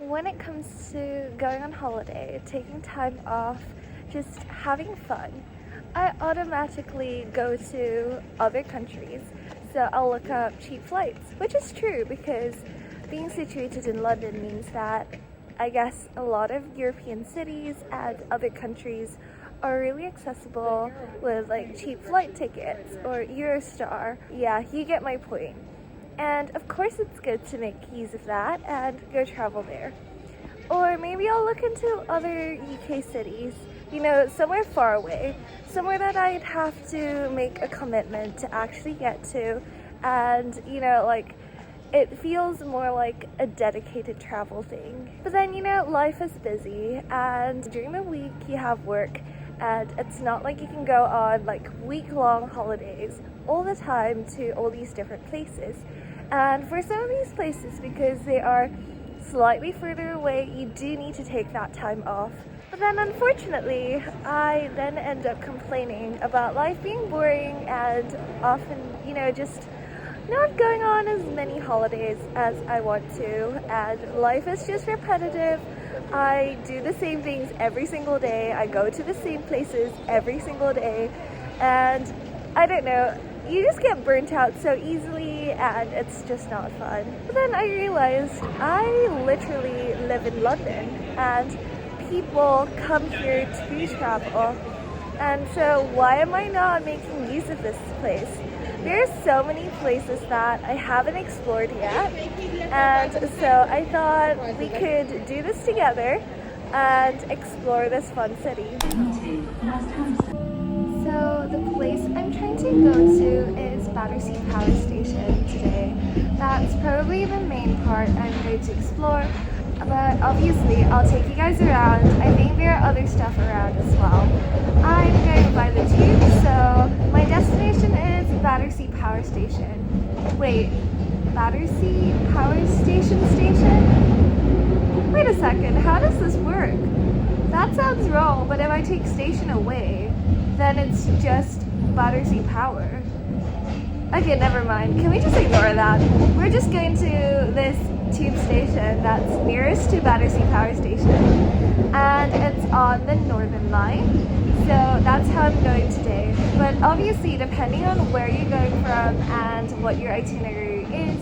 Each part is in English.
When it comes to going on holiday, taking time off, just having fun, I automatically go to other countries. So I'll look up cheap flights, which is true because being situated in London means that I guess a lot of European cities and other countries are really accessible with like cheap flight tickets or Eurostar. Yeah, you get my point. And of course it's good to make use of that and go travel there. Or maybe I'll look into other UK cities, somewhere far away, somewhere that I'd have to make a commitment to actually get to. And, it feels more like a dedicated travel thing. But then, life is busy and during the week you have work and it's not like you can go on like week-long holidays all the time to all these different places. And for some of these places, because they are slightly further away, you do need to take that time off. But then unfortunately, I then end up complaining about life being boring and often, just not going on as many holidays as I want to, and life is just repetitive. I do the same things every single day. I go to the same places every single day, and I don't know, you just get burnt out so easily and it's just not fun. But then I realized I literally live in London and people come here to travel, and so why am I not making use of this place? There's so many places that I haven't explored yet, and so I thought we could do this together and explore this fun city. So the place I'm trying to go to is Battersea Power Station today. That's probably the main part I'm going to explore, but obviously I'll take you guys around. I think there are other stuff around as well. I'm going by the tube, so my destination is Battersea Power Station. Wait, Battersea Power Station? Wait a second, how does this work? That sounds wrong, but if I take station away, then it's just Battersea Power. Okay, never mind. Can we just ignore that? We're just going to this tube station that's nearest to Battersea Power Station, and it's on the Northern Line. So that's how I'm going today. But obviously, depending on where you're going from and what your itinerary is,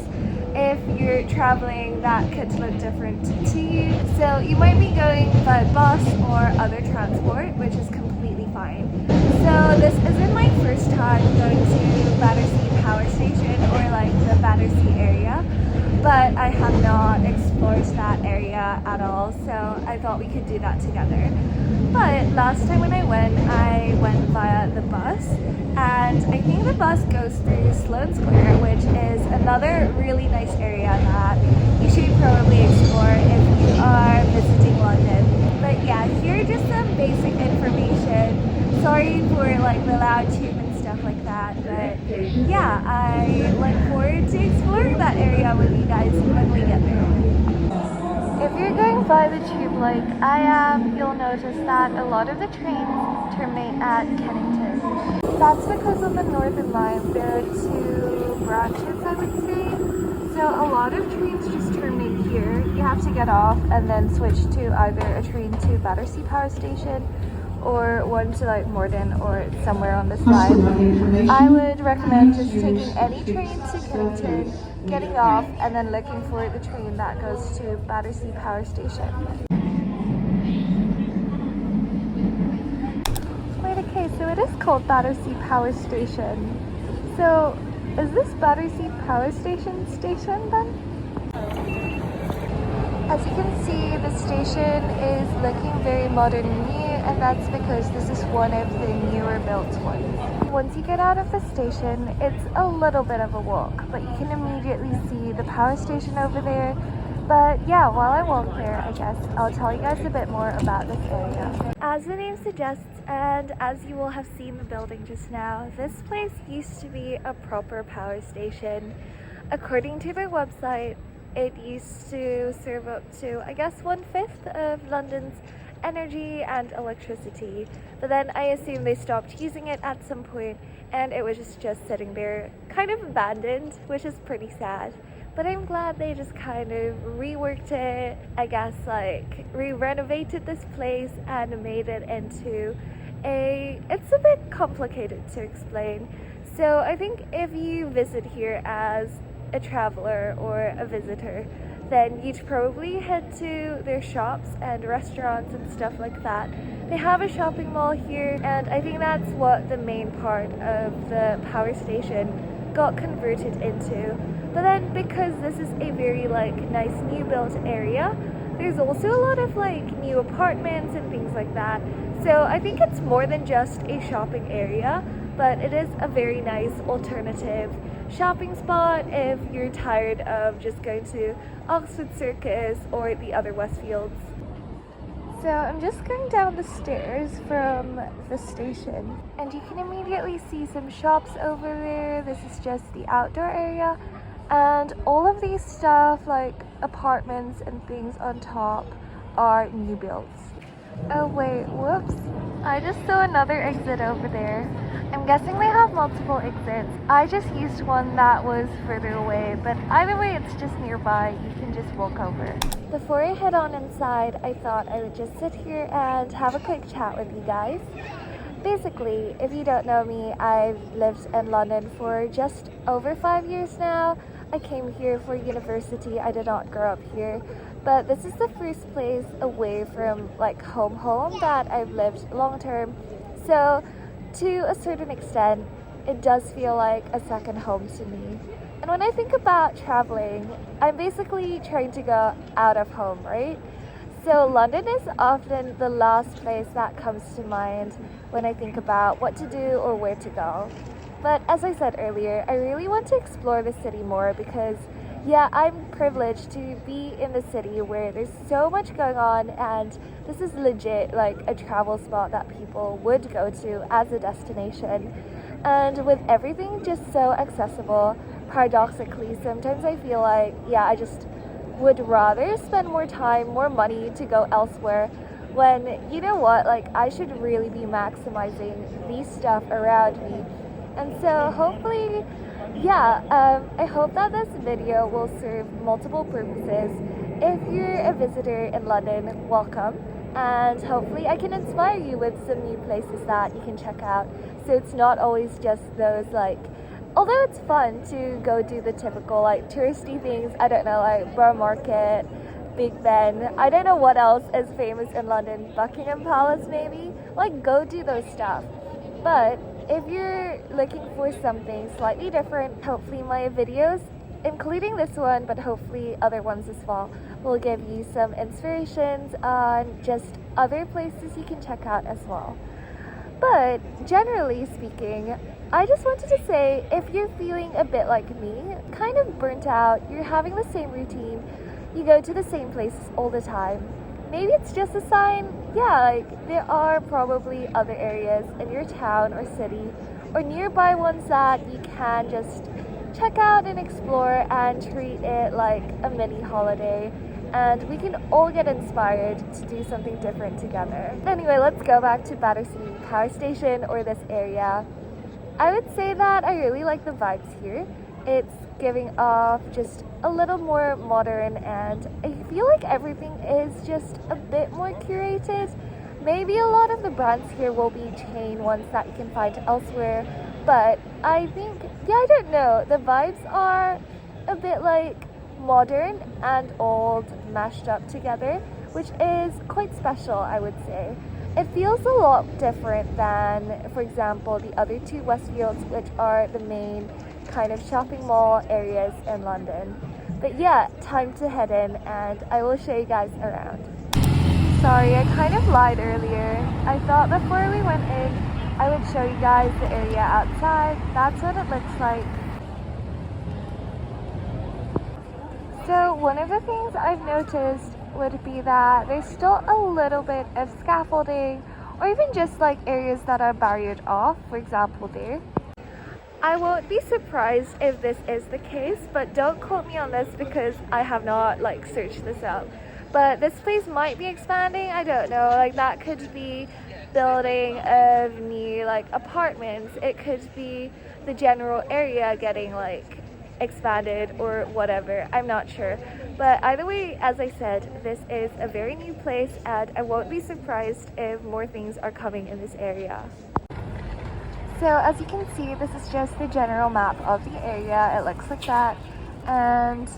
if you're traveling, that could look different to you. So you might be going by bus or other transport, which is completely fine. So this isn't my first time going to Battersea Power Station or like the Battersea area, but I have not explored that area at all, so I thought we could do that together. But last time when I went via the bus, and I think the bus goes through Sloane Square, which is another really nice area that you should probably explore if you are visiting London. But yeah, here are just some basic information. Sorry for like the loud tube and stuff like that, but yeah, I look forward to exploring that area with you guys when we get there. If you're going by the tube like I am, you'll notice that a lot of the trains terminate at Kennington. That's because on the Northern Line there are two branches, I would say. So a lot of trains just terminate here. You have to get off and then switch to either a train to Battersea Power Station or one to like Morden or somewhere on this line. I would recommend just taking any train to Kennington, getting off, and then looking for the train that goes to Battersea Power Station. Wait, okay, so it is called Battersea Power Station. So is this Battersea Power Station then? As you can see, the station is looking very modern and new, and that's because this is one of the newer built ones. Once you get out of the station, it's a little bit of a walk, but you can immediately see the power station over there. But yeah, while I walk there, I guess I'll tell you guys a bit more about this area. As the name suggests, and as you will have seen the building just now, this place used to be a proper power station. According to their website, it used to serve up to, I guess, 1/5 of London's energy and electricity. But then I assume they stopped using it at some point and it was just sitting there kind of abandoned, which is pretty sad. but I'm glad they just kind of reworked it, I guess, like re-renovated this place and made it into it's a bit complicated to explain. So I think if you visit here as a traveler or a visitor, then you'd probably head to their shops and restaurants and stuff like that. They have a shopping mall here, and I think that's what the main part of the power station got converted into. But then because this is a very like nice new built area, there's also a lot of like new apartments and things like that. So I think it's more than just a shopping area, but it is a very nice alternative shopping spot if you're tired of just going to Oxford Circus or the other Westfields. So I'm just going down the stairs from the station, and you can immediately see some shops over there. This is just the outdoor area, and all of these stuff like apartments and things on top are new builds. Oh wait, whoops. I just saw another exit over there. I'm guessing they have multiple exits. I just used one that was further away, but either way it's just nearby. You can just walk over. Before I head on inside, I thought I would just sit here and have a quick chat with you guys. Basically, if you don't know me, I've lived in London for just over 5 years now. I came here for university. I did not grow up here, but this is the first place away from like home that I've lived long term. So to a certain extent, it does feel like a second home to me. And when I think about traveling, I'm basically trying to go out of home, right? So London is often the last place that comes to mind when I think about what to do or where to go. But as I said earlier, I really want to explore the city more because, yeah, I'm privileged to be in the city where there's so much going on, and this is legit like a travel spot that people would go to as a destination. And with everything just so accessible, paradoxically, sometimes I feel like, yeah, I just would rather spend more time, more money to go elsewhere when, you know what, like I should really be maximizing these stuff around me. And so hopefully, yeah, I hope that this video will serve multiple purposes. If you're a visitor in London, welcome. And hopefully I can inspire you with some new places that you can check out. So it's not always just those like, although it's fun to go do the typical like touristy things, I don't know, like Borough Market, Big Ben, I don't know what else is famous in London, Buckingham Palace maybe, like go do those stuff. But if you're looking for something slightly different, hopefully my videos, including this one, but hopefully other ones as well, will give you some inspirations on just other places you can check out as well. But generally speaking, I just wanted to say, if you're feeling a bit like me, kind of burnt out, you're having the same routine, you go to the same places all the time, maybe it's just a sign, yeah, like there are probably other areas in your town or city or nearby ones that you can just check out and explore and treat it like a mini holiday, and we can all get inspired to do something different together. Anyway, let's go back to Battersea Power Station, or this area. I would say that I really like the vibes here. It's giving off just a little more modern, and I feel like everything is just a bit more curated. Maybe a lot of the brands here will be chain ones that you can find elsewhere, but I think, yeah, I don't know, the vibes are a bit like modern and old mashed up together, which is quite special, I would say. It feels a lot different than, for example, the other two Westfields, which are the main kind of shopping mall areas in London. But yeah, time to head in and I will show you guys around. Sorry, I kind of lied earlier. I thought before we went in, I would show you guys the area outside. That's what it looks like. So one of the things I've noticed would be that there's still a little bit of scaffolding, or even just like areas that are barriered off, for example there. I won't be surprised if this is the case, but don't quote me on this because I have not like searched this out. But this place might be expanding, I don't know, like that could be building of new like apartments, it could be the general area getting like expanded or whatever. I'm not sure. But either way, as I said, this is a very new place and I won't be surprised if more things are coming in this area. So as you can see, this is just the general map of the area. It looks like that. And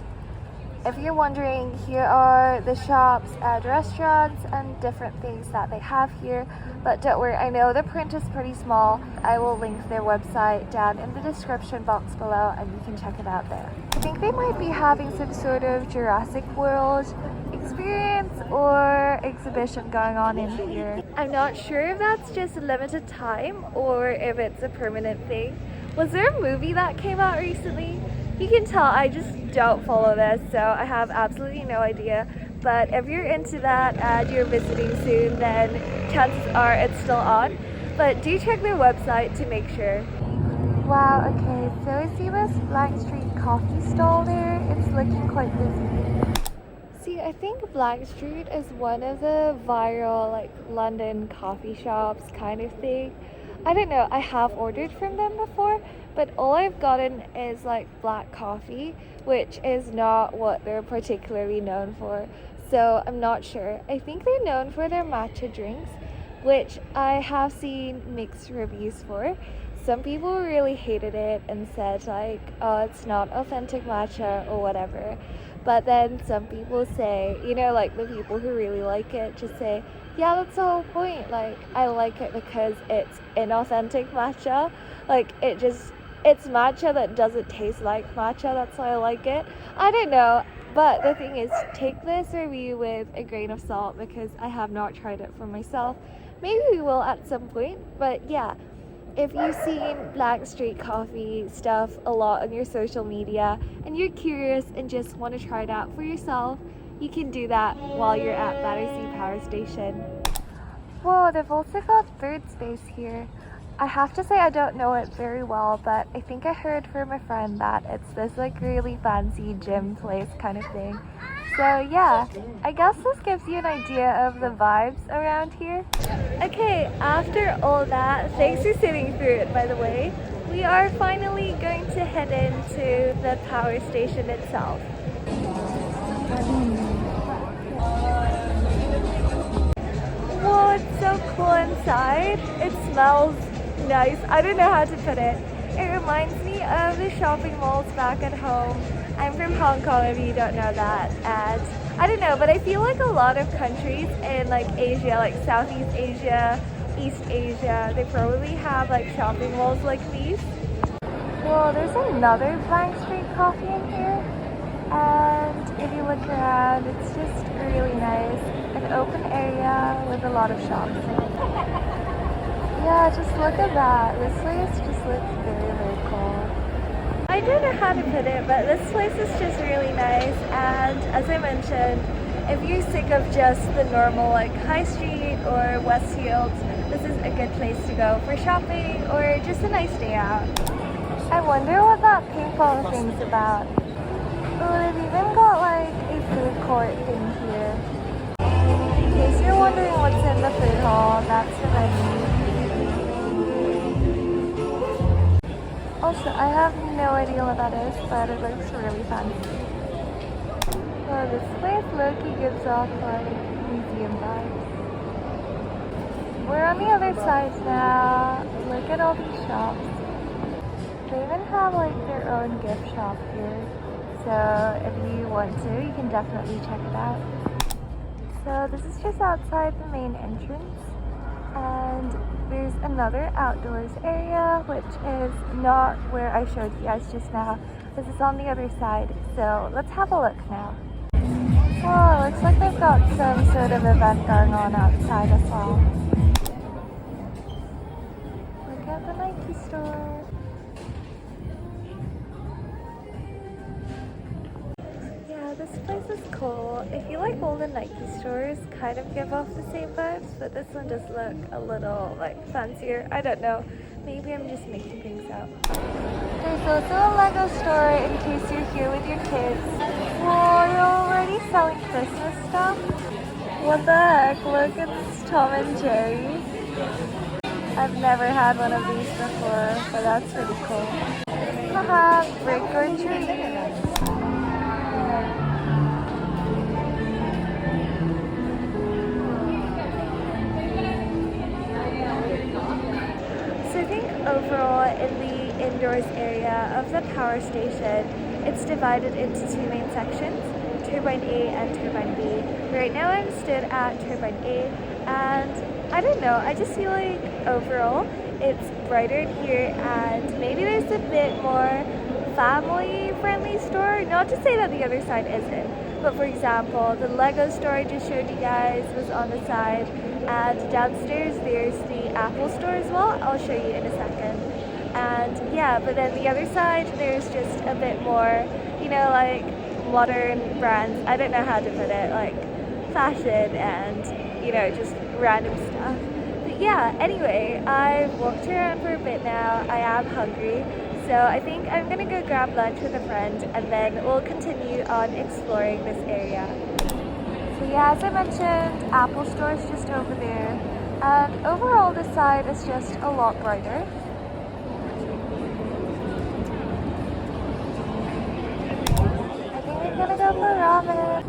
if you're wondering, here are the shops and restaurants and different things that they have here. But don't worry, I know the print is pretty small. I will link their website down in the description box below and you can check it out there. I think they might be having some sort of Jurassic World experience or exhibition going on in here. I'm not sure if that's just a limited time or if it's a permanent thing. Was there a movie that came out recently? You can tell I just don't follow this, so I have absolutely no idea. But if you're into that and you're visiting soon, then chances are it's still on. But do check their website to make sure. Wow, okay, so I see this Black Street coffee stall there. It's looking quite busy. See, I think Black Street is one of the viral, like, London coffee shops kind of thing. I don't know, I have ordered from them before, but all I've gotten is like black coffee, which is not what they're particularly known for. So I'm not sure. I think they're known for their matcha drinks, which I have seen mixed reviews for. Some people really hated it and said like, oh, it's not authentic matcha or whatever. But then some people say, you know, like the people who really like it just say, yeah, that's the whole point. Like, I like it because it's inauthentic matcha. Like, it's matcha that doesn't taste like matcha. That's why I like it. I don't know. But the thing is, take this review with a grain of salt because I have not tried it for myself. Maybe we will at some point. But yeah, if you've seen Black Street Coffee stuff a lot on your social media and you're curious and just want to try it out for yourself, you can do that while you're at Battersea Power Station. Whoa, they've also got third space here. I have to say I don't know it very well, but I think I heard from a friend that it's this like really fancy gym place kind of thing. So yeah, I guess this gives you an idea of the vibes around here. Okay, after all that, thanks for sitting through it by the way, we are finally going to head into the power station itself. Whoa, it's so cool inside. It smells nice. I don't know how to put it. It reminds me of the shopping malls back at home. I'm from Hong Kong if you don't know that. And I don't know, but I feel like a lot of countries in like Asia, like Southeast Asia, East Asia, they probably have like shopping malls like these. Whoa, there's another Black Street Coffee in here. And if you look around, it's just really nice. An open area with a lot of shops. Yeah, just look at that. This place just looks very, very cool. I don't know how to put it, but this place is just really nice. And as I mentioned, if you're sick of just the normal like High Street or Westfields, this is a good place to go for shopping or just a nice day out. I wonder what that ping pong thing's about. Oh, they've even got like a food court thing here. In case you're wondering what's in the food hall, that's the menu. Also, I have no idea what that is, but it looks really fancy. Well, this place low-key gives off like museum vibes. We're on the other side now. Look at all these shops. They even have like their own gift shop here. So if you want to, you can definitely check it out. So this is just outside the main entrance. And there's another outdoors area, which is not where I showed you guys just now. This is on the other side. So let's have a look now. Oh, looks like they've got some sort of event going on outside as well. Look at the Nike store. This place is cool. I feel like all the Nike stores kind of give off the same vibes, but this one does look a little like fancier. I don't know. Maybe I'm just making things up. There's also a Lego store in case you're here with your kids. Whoa, you're already selling Christmas stuff? What the heck? Look at this Tom and Jerry. I've never had one of these before, but that's pretty cool. Haha, break or treat. So I think overall in the indoors area of the power station, it's divided into two main sections, turbine A and turbine B. Right now I'm stood at turbine A, and I don't know, I just feel like overall it's brighter in here, and maybe there's a bit more family friendly store. Not to say that the other side isn't, but for example, the Lego store I just showed you guys was on the side, and downstairs there's the Apple store as well. I'll show you in a second. And yeah, but then the other side there's just a bit more, you know, like modern brands. I don't know how to put it, like fashion and, you know, just random stuff. But yeah, anyway, I've walked around for a bit now. I am hungry, so I think I'm gonna go grab lunch with a friend, and then we'll continue on exploring this area. So yeah, as I mentioned, Apple store is just over there, and overall this side is just a lot brighter. I think we're gonna go for ramen.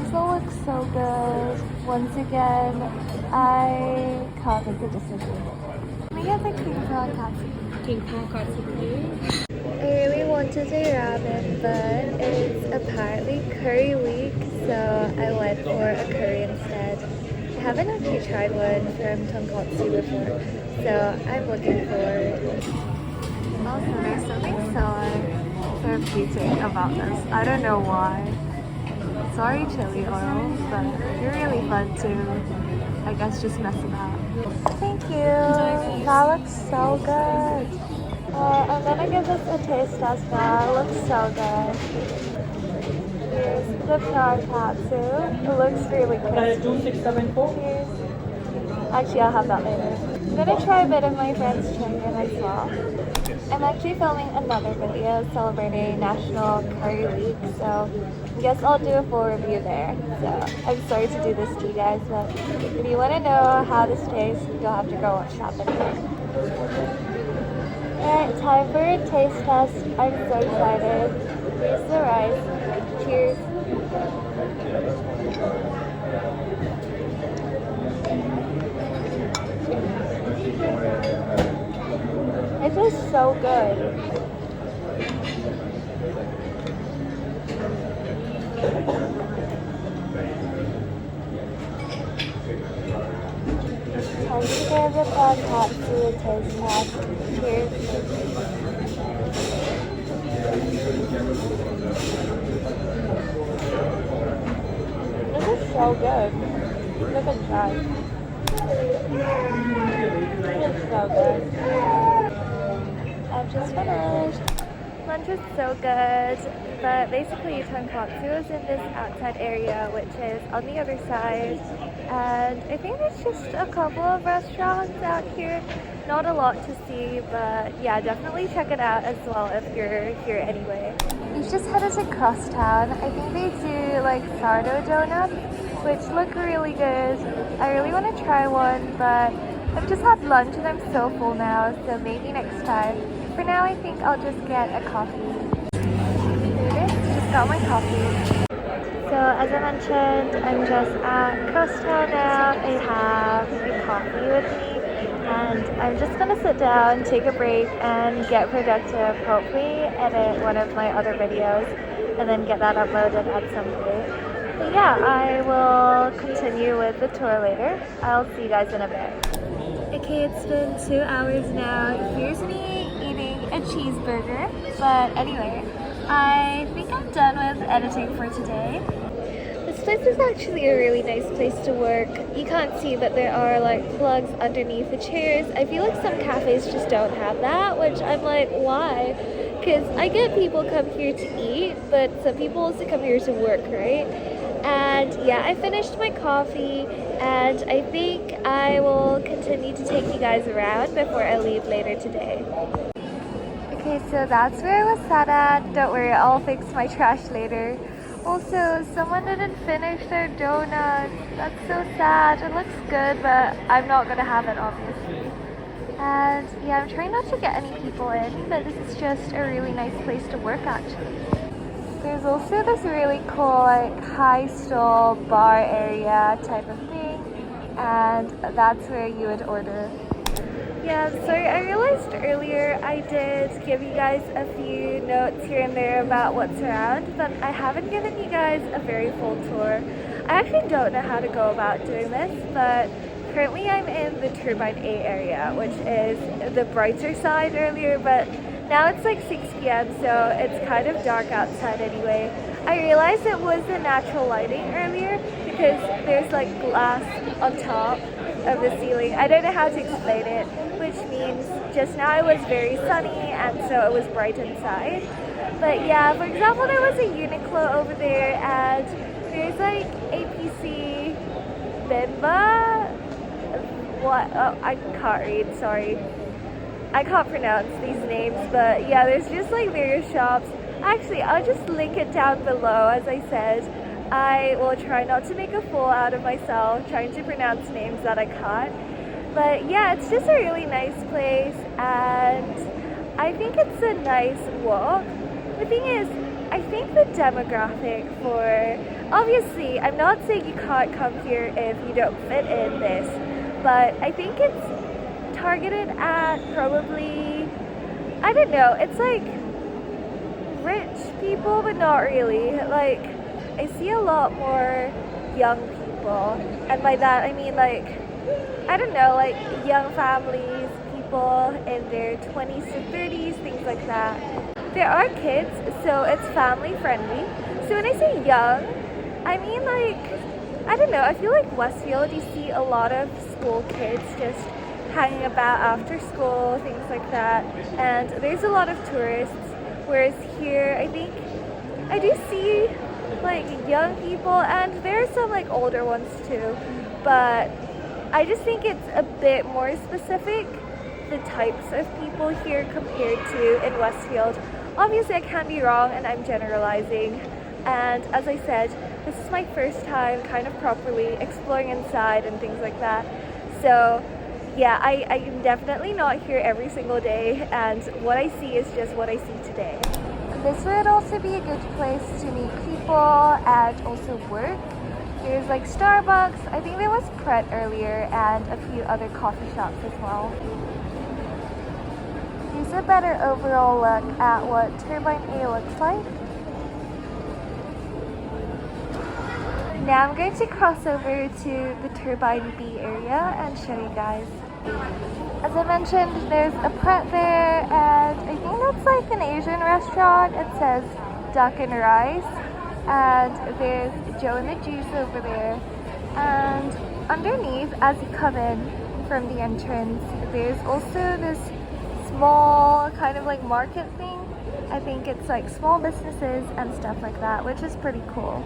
This all looks so good. Once again, I can't make a decision. We get the king prawn katsu. King prawn katsu, please. I really wanted a ramen, but it's apparently curry week, so I went for a curry instead. I haven't actually tried one from tonkatsu before, so I'm looking forward. Also, there's something so therapeutic about this. I don't know why. Sorry chili oil, but you're really fun to, I guess, just mess about. Thank you. That looks so good. I'm gonna give this a taste test now. It looks so good. Here's the prawn katsu. It looks really crispy. 2674. Here's. Actually, I'll have that later. I'm gonna try a bit of my friend's chicken as well. I'm actually filming another video celebrating National Curry Week, so I guess I'll do a full review there. So I'm sorry to do this to you guys, but if you want to know how this tastes, you'll have to go watch that video. Alright, time for a taste test. I'm so excited. Here's the rice. Cheers. It tastes so good. Time to give the prawn katsu a taste test. Cheers. This is so good. Look at that. It's so good. I've just finished. Lunch was so good, but basically tonkatsu is in this outside area, which is on the other side, and I think there's just a couple of restaurants out here. Not a lot to see, but yeah, definitely check it out as well if you're here anyway. We've just headed to Crosstown. I think they do like sourdough donuts, which look really good. I really want to try one, but I've just had lunch and I'm so full now, so maybe next time. For now, I think I'll just get a coffee. Here it is, just got my coffee. So as I mentioned, I'm just at Crosstown now. I have a coffee with me, and I'm just gonna sit down, take a break, and get productive. Hopefully edit one of my other videos, and then get that uploaded at some point. But yeah, I will continue with the tour later. I'll see you guys in a bit. Okay, it's been 2 hours now. Here's me eating a cheeseburger. But anyway, I think I'm done with editing for today. This place is actually a really nice place to work. You can't see, but there are like plugs underneath the chairs. I feel like some cafes just don't have that, which I'm like, why? Because I get people come here to eat, but some people also come here to work, right? And yeah, I finished my coffee, and I think I will continue to take you guys around before I leave later today. Okay, so that's where I was sat at. Don't worry, I'll fix my trash later. Also, someone didn't finish their donuts. That's so sad. It looks good, but I'm not gonna have it, obviously. And yeah, I'm trying not to get any people in, but this is just a really nice place to work actually. There's also this really cool like high stall bar area type of thing, and that's where you would order. Yeah, sorry, I realized earlier I did give you guys a few notes here and there about what's around, but I haven't given you guys a very full tour. I actually don't know how to go about doing this, but currently I'm in the Turbine A area, which is the brighter side earlier, but now it's like 6 p.m, so it's kind of dark outside anyway. I realized it was the natural lighting earlier because there's like glass on top of the ceiling. I don't know how to explain it, which means just now it was very sunny and so it was bright inside. But yeah, for example, there was a Uniqlo over there and there's like APC Bimba. What? Oh, I can't read, sorry. I can't pronounce these names, but yeah, there's just like various shops. Actually, I'll just link it down below. As I said, I will try not to make a fool out of myself trying to pronounce names that I can't. But yeah, it's just a really nice place and I think it's a nice walk. The thing is, I think the demographic for, obviously, I'm not saying you can't come here if you don't fit in this, but I think it's targeted at probably, I don't know, it's like rich people, but not really. Like, I see a lot more young people, and by that I mean like, I don't know, like young families, people in their 20s to 30s, things like that. There are kids, so it's family friendly. So when I say young, I mean like, I don't know, I feel like Westfield, you see a lot of school kids just hanging about after school, things like that, and there's a lot of tourists, whereas here I think I do see like young people and there are some like older ones too, but I just think it's a bit more specific, the types of people here compared to in Westfield. Obviously I can be wrong and I'm generalizing, and as I said, this is my first time kind of properly exploring inside and things like that, so yeah, I am definitely not here every single day, and what I see is just what I see today. This would also be a good place to meet people and also work. There's like Starbucks, I think there was Pret earlier, and a few other coffee shops as well. Here's a better overall look at what Turbine A looks like. Now I'm going to cross over to the Turbine B area and show you guys. As I mentioned, there's a Pret there, and I think that's like an Asian restaurant. It says Duck and Rice, and there's Joe and the Juice over there. And underneath, as you come in from the entrance, there's also this small kind of like market thing. I think it's like small businesses and stuff like that, which is pretty cool.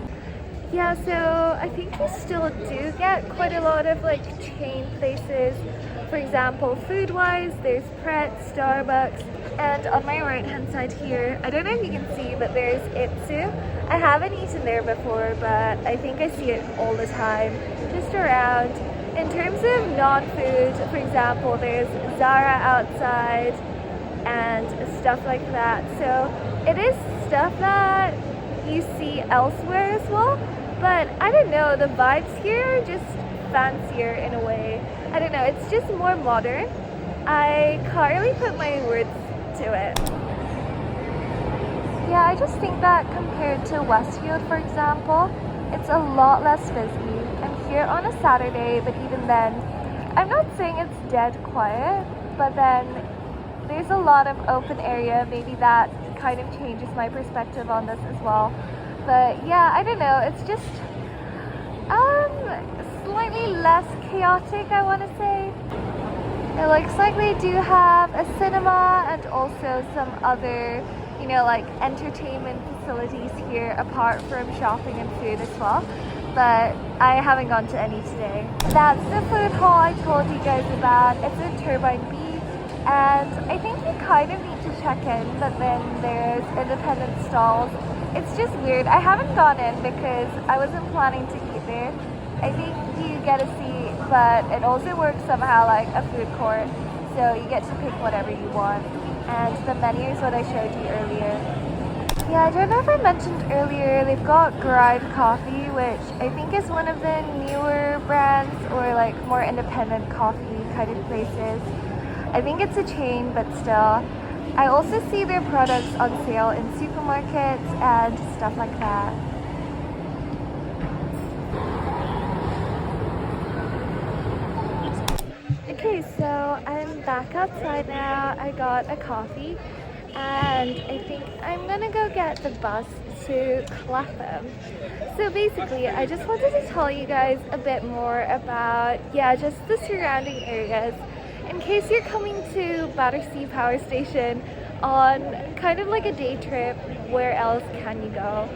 Yeah, so I think you still do get quite a lot of like chain places. For example, food-wise, there's Pret, Starbucks, and on my right-hand side here, I don't know if you can see, but there's Itsu. I haven't eaten there before, but I think I see it all the time, just around. In terms of non-food, for example, there's Zara outside and stuff like that. So it is stuff that you see elsewhere as well, but I don't know, the vibes here are just fancier in a way. I don't know, it's just more modern. I can't really put my words to it. Yeah, I just think that compared to Westfield, for example, it's a lot less busy. I'm here on a Saturday, but even then, I'm not saying it's dead quiet, but then there's a lot of open area. Maybe that kind of changes my perspective on this as well. But yeah, I don't know, it's just slightly less chaotic, I want to say. It looks like they do have a cinema and also some other, you know, like entertainment facilities here apart from shopping and food as well. But I haven't gone to any today. That's the food hall I told you guys about. It's in Turbine B. and I think you kind of need to check in, but then there's independent stalls. It's just weird. I haven't gone in because I wasn't planning to eat there. I think you get a seat, but it also works somehow like a food court, so you get to pick whatever you want. And the menu is what I showed you earlier. Yeah, I don't know if I mentioned earlier, they've got Grind Coffee, which I think is one of the newer brands or like more independent coffee kind of places. I think it's a chain, but still. I also see their products on sale in supermarkets and stuff like that. Okay, so I'm back outside now. I got a coffee and I think I'm gonna go get the bus to Clapham. So basically, I just wanted to tell you guys a bit more about, just the surrounding areas. In case you're coming to Battersea Power Station on kind of like a day trip, where else can you go?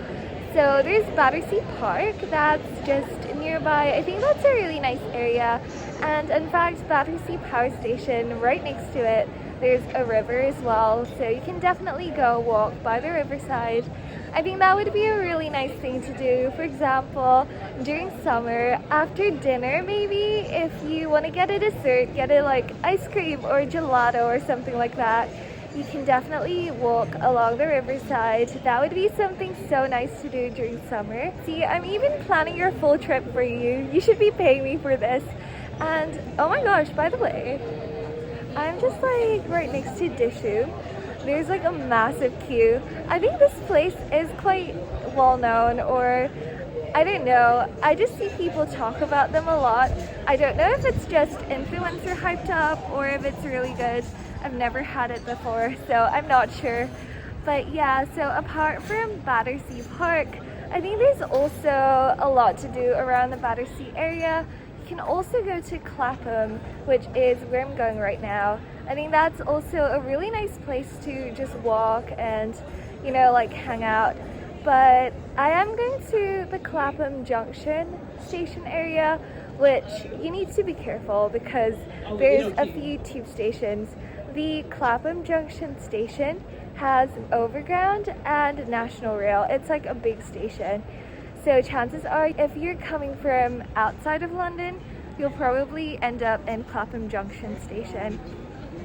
So there's Battersea Park, that's just nearby. I think that's a really nice area. And in fact, Battersea Power Station, right next to it, there's a river as well. So you can definitely go walk by the riverside. I think that would be a really nice thing to do. For example, during summer, after dinner maybe, if you want to get a dessert, get a like ice cream or gelato or something like that, you can definitely walk along the riverside. That would be something so nice to do during summer. See, I'm even planning your full trip for you. You should be paying me for this. And oh my gosh, by the way, I'm just like right next to Dishu. There's like a massive queue. I think this place is quite well known, or I don't know. I just see people talk about them a lot. I don't know if it's just influencer hyped up or if it's really good. I've never had it before, so I'm not sure. But yeah, so apart from Battersea Park, I think there's also a lot to do around the Battersea area. You can also go to Clapham, which is where I'm going right now. I think that's also a really nice place to just walk and, you know, like hang out. But I am going to the Clapham Junction station area, which you need to be careful because there's a few tube stations. The Clapham Junction station has an overground and national rail. It's like a big station. So chances are if you're coming from outside of London, you'll probably end up in Clapham Junction station.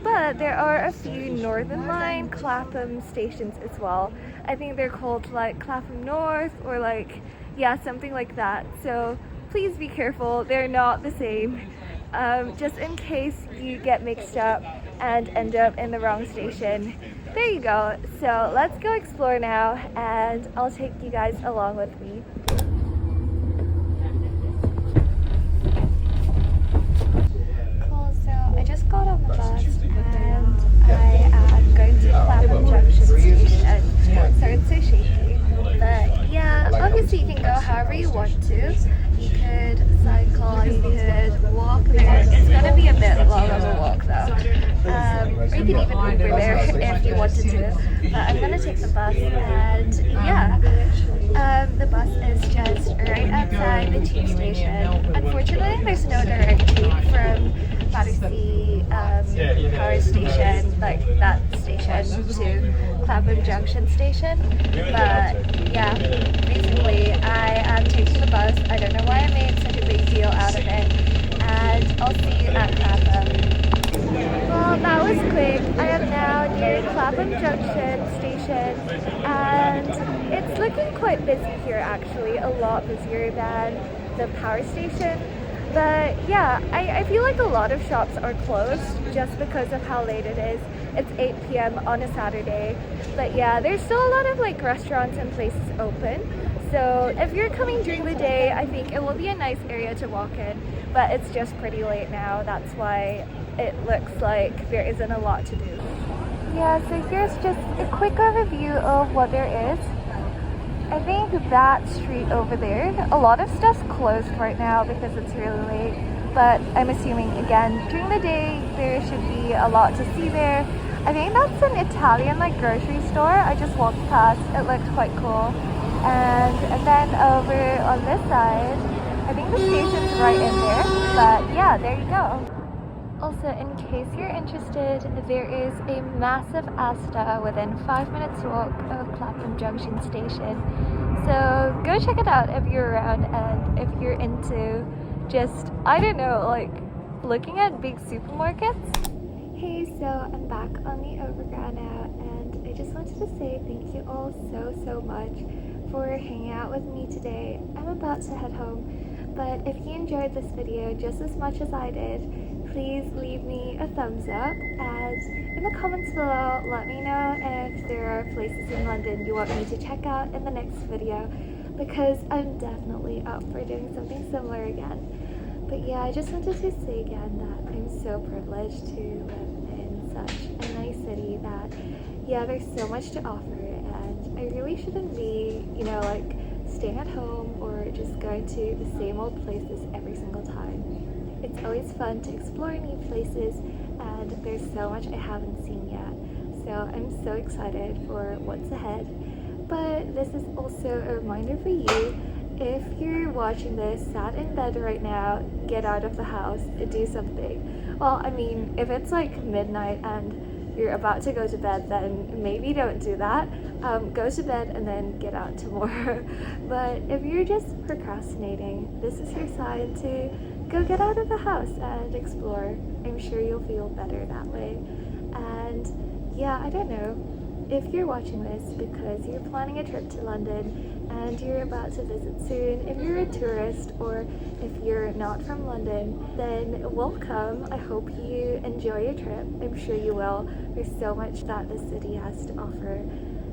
But there are a few Northern Line Clapham stations as well. I think they're called like Clapham North or like, something like that. So please be careful, they're not the same. Just in case you get mixed up and end up in the wrong station. There you go. So let's go explore now and I'll take you guys along with me. Cool, so I just got on the bus and I am going to Clapham Junction station. Sorry, it's so shaky. But yeah, obviously you can go however you want to. You could cycle, you could walk there. It's gonna be a bit long of a walk though. Or you can even Uber there if you wanted to. But I'm gonna take the bus and the bus is just right outside the tube station. Unfortunately, there's no direct tube from Battersea Power Station, like that station, to Clapham Junction station. But yeah, basically I am taking the bus. I don't know why I made such a big deal out of it. And I'll see you at Clapham. Well, that was quick. I am now near Clapham Junction station and it's looking quite busy here actually, a lot busier than the power station. But yeah, I feel like a lot of shops are closed just because of how late it is. It's 8 p.m. on a Saturday. But yeah, there's still a lot of like restaurants and places open. So if you're coming during the day, I think it will be a nice area to walk in. But it's just pretty late now. That's why it looks like there isn't a lot to do. Yeah, so here's just a quick overview of what there is. I think that street over there, a lot of stuff's closed right now because it's really late. But I'm assuming, again, during the day, there should be a lot to see there. I think that's an Italian like grocery store. I just walked past, it looked quite cool. And then over on this side, I think the station's right in there. But yeah, there you go. Also, in case you're interested, there is a massive Asta within 5 minutes walk of Clapham Junction Station. So go check it out if you're around and if you're into just, I don't know, like looking at big supermarkets. Hey, so I'm back on the overground now, and I just wanted to say thank you all so much for hanging out with me today. I'm about to head home, but if you enjoyed this video just as much as I did, please leave me a thumbs up, and in the comments below let me know if there are places in London you want me to check out in the next video, because I'm definitely up for doing something similar again. But yeah, I just wanted to say again that I'm so privileged to live in such a nice city that, yeah, there's so much to offer, and I really shouldn't be, you know, like staying at home or just going to the same old places every single time. It's always fun to explore new places, and there's so much I haven't seen yet. So I'm so excited for what's ahead. But this is also a reminder for you. If you're watching this sat in bed right now, get out of the house and do something. Well, I mean, if it's like midnight and you're about to go to bed, then maybe don't do that. Go to bed and then get out tomorrow. But if you're just procrastinating, this is your sign to go get out of the house and explore. I'm sure you'll feel better that way. And yeah, I don't know. If you're watching this because you're planning a trip to London and you're about to visit soon, if you're a tourist or if you're not from London, then welcome. I hope you enjoy your trip. I'm sure you will. There's so much that the city has to offer.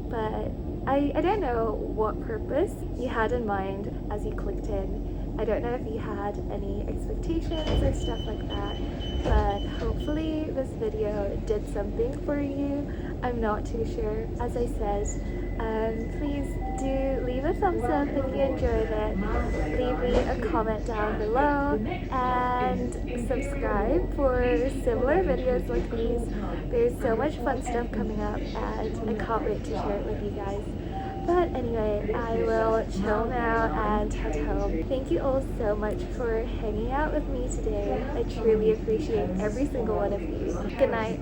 But I don't know what purpose you had in mind as you clicked in. I don't know if you had any expectations or stuff like that, but hopefully this video did something for you. I'm not too sure. As I said, please do leave a thumbs up if you enjoyed it. Leave me a comment down below and subscribe for similar videos like these. There's so much fun stuff coming up, and I can't wait to share it with you guys. But anyway, I will chill now and head home. Thank you all so much for hanging out with me today. I truly appreciate every single one of you. Good night.